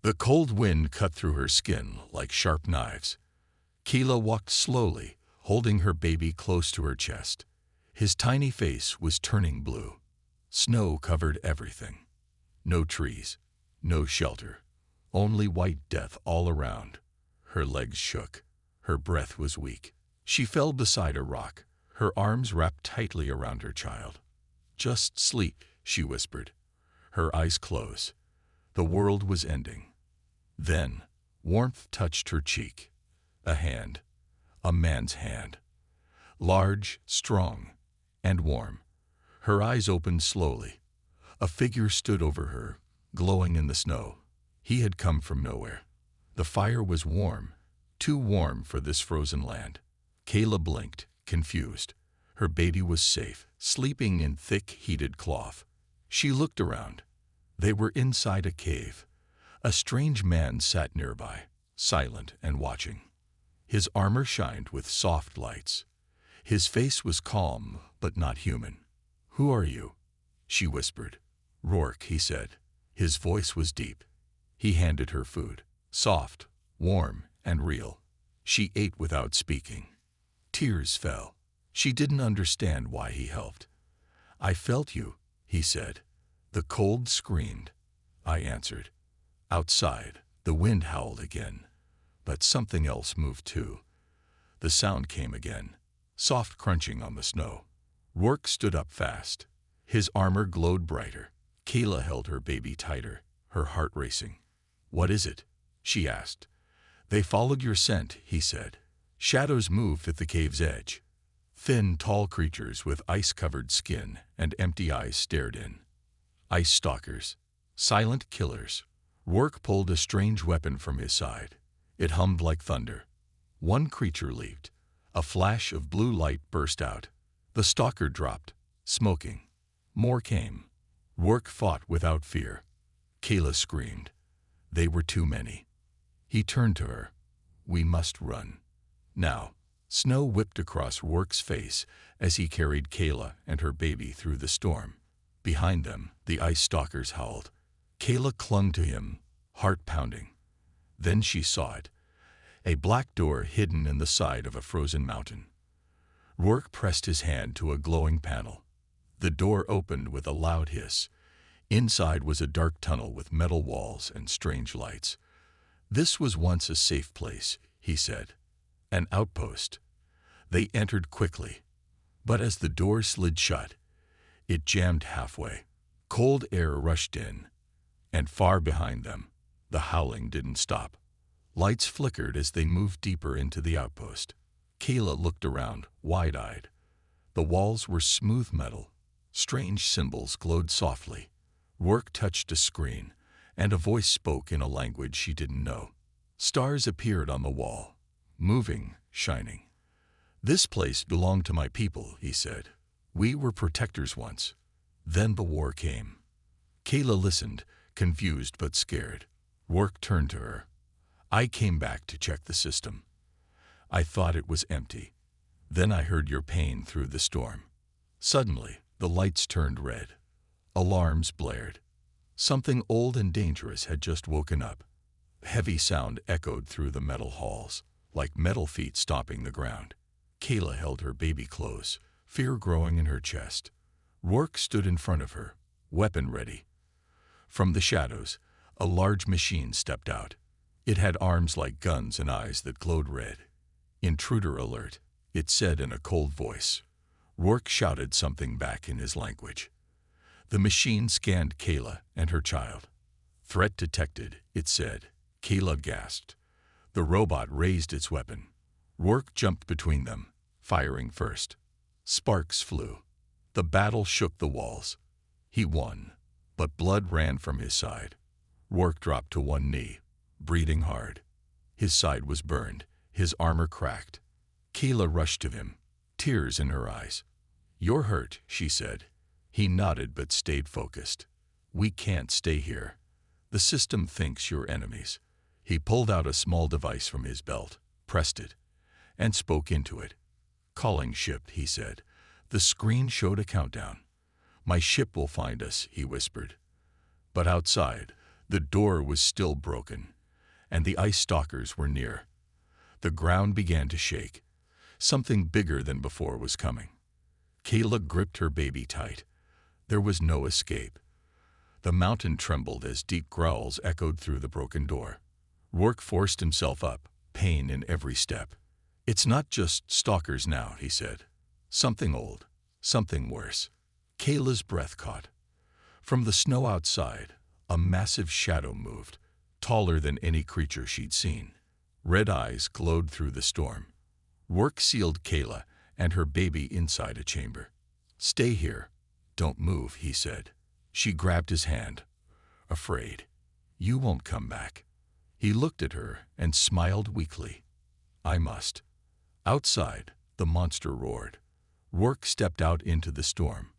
The cold wind cut through her skin like sharp knives. Kaela walked slowly, holding her baby close to her chest. His tiny face was turning blue. Snow covered everything. No trees, no shelter, only white death all around. Her legs shook. Her breath was weak. She fell beside a rock, her arms wrapped tightly around her child. "Just sleep," she whispered. Her eyes closed. The world was ending. Then, warmth touched her cheek. A hand. A man's hand. Large, strong, and warm. Her eyes opened slowly. A figure stood over her, glowing in the snow. He had come from nowhere. The fire was warm, too warm for this frozen land. Kaela blinked, confused. Her baby was safe, sleeping in thick, heated cloth. She looked around. They were inside a cave. A strange man sat nearby, silent and watching. His armor shined with soft lights. His face was calm, but not human. "Who are you?" she whispered. "Rourke," he said. His voice was deep. He handed her food, soft, warm, and real. She ate without speaking. Tears fell. She didn't understand why he helped. "I felt you," he said. The cold screamed. I answered. Outside, the wind howled again. But something else moved too. The sound came again, soft crunching on the snow. Rourke stood up fast. His armor glowed brighter. Kaela held her baby tighter, her heart racing. "What is it?" she asked. "They followed your scent," he said. Shadows moved at the cave's edge. Thin, tall creatures with ice-covered skin and empty eyes stared in. Ice Stalkers. Silent killers. Rourke pulled a strange weapon from his side. It hummed like thunder. One creature leaped. A flash of blue light burst out. The stalker dropped, smoking. More came. Rourke fought without fear. Kaela screamed. They were too many. He turned to her. "We must run." Now, snow whipped across Rourke's face as he carried Kaela and her baby through the storm. Behind them, the Ice Stalkers howled. Kaela clung to him, heart pounding. Then she saw it. A black door hidden in the side of a frozen mountain. Rourke pressed his hand to a glowing panel. The door opened with a loud hiss. Inside was a dark tunnel with metal walls and strange lights. "This was once a safe place," he said. "An outpost." They entered quickly. But as the door slid shut, it jammed halfway. Cold air rushed in. And far behind them, the howling didn't stop. Lights flickered as they moved deeper into the outpost. Kaela looked around, wide-eyed. The walls were smooth metal. Strange symbols glowed softly. Rourke touched a screen, and a voice spoke in a language she didn't know. Stars appeared on the wall, moving, shining. "This place belonged to my people," he said. "We were protectors once. Then the war came." Kaela listened, confused but scared. Rourke turned to her. "I came back to check the system. I thought it was empty. Then I heard your pain through the storm." Suddenly, the lights turned red. Alarms blared. Something old and dangerous had just woken up. Heavy sound echoed through the metal halls, like metal feet stomping the ground. Kaela held her baby close, fear growing in her chest. Rourke stood in front of her, weapon ready. From the shadows, a large machine stepped out. It had arms like guns and eyes that glowed red. "Intruder alert," it said in a cold voice. Rourke shouted something back in his language. The machine scanned Kaela and her child. "Threat detected," it said. Kaela gasped. The robot raised its weapon. Rourke jumped between them, firing first. Sparks flew. The battle shook the walls. He won, but blood ran from his side. Rourke dropped to one knee, breathing hard. His side was burned, his armor cracked. Kaela rushed to him, tears in her eyes. "You're hurt," she said. He nodded but stayed focused. "We can't stay here. The system thinks you're enemies." He pulled out a small device from his belt, pressed it, and spoke into it. "Calling ship," he said. The screen showed a countdown. "My ship will find us," he whispered. But outside, The door was still broken, and the Ice Stalkers were near. The ground began to shake. Something bigger than before was coming. Kaela gripped her baby tight. There was no escape. The mountain trembled as deep growls echoed through the broken door. Rourke forced himself up, pain in every step. "It's not just stalkers now," he said. "Something old, something worse." Kaela's breath caught. From the snow outside, a massive shadow moved, taller than any creature she'd seen. Red eyes glowed through the storm. Rourke sealed Kaela and her baby inside a chamber. "Stay here. Don't move," he said. She grabbed his hand, afraid. "You won't come back." He looked at her and smiled weakly. "I must." Outside, the monster roared. Rourke stepped out into the storm.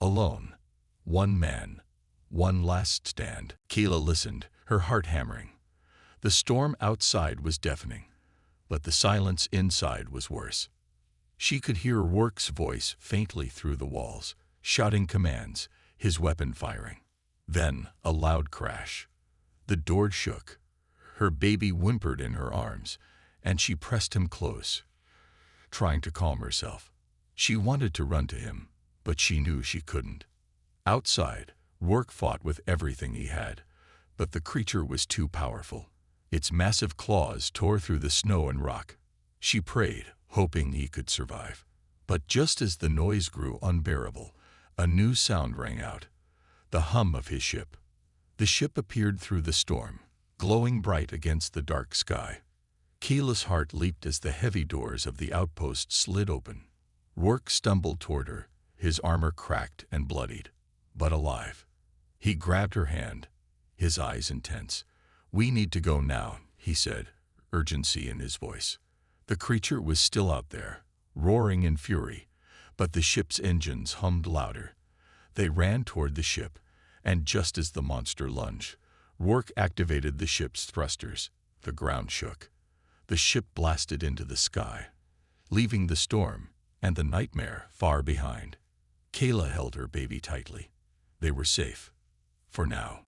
Alone. One man. One last stand. Kaela listened, her heart hammering. The storm outside was deafening, but the silence inside was worse. She could hear Rourke's voice faintly through the walls, shouting commands, his weapon firing. Then a loud crash. The door shook. Her baby whimpered in her arms, and she pressed him close, trying to calm herself. She wanted to run to him, but she knew she couldn't. Outside, Rourke fought with everything he had, but the creature was too powerful. Its massive claws tore through the snow and rock. She prayed, hoping he could survive. But just as the noise grew unbearable, a new sound rang out, the hum of his ship. The ship appeared through the storm, glowing bright against the dark sky. Kaela's heart leaped as the heavy doors of the outpost slid open. Rourke stumbled toward her, his armor cracked and bloodied, but alive. He grabbed her hand, his eyes intense. "We need to go now," he said, urgency in his voice. The creature was still out there, roaring in fury, but the ship's engines hummed louder. They ran toward the ship, and just as the monster lunged, Rourke activated the ship's thrusters. The ground shook. The ship blasted into the sky, leaving the storm and the nightmare far behind. Kaela held her baby tightly. They were safe. For now.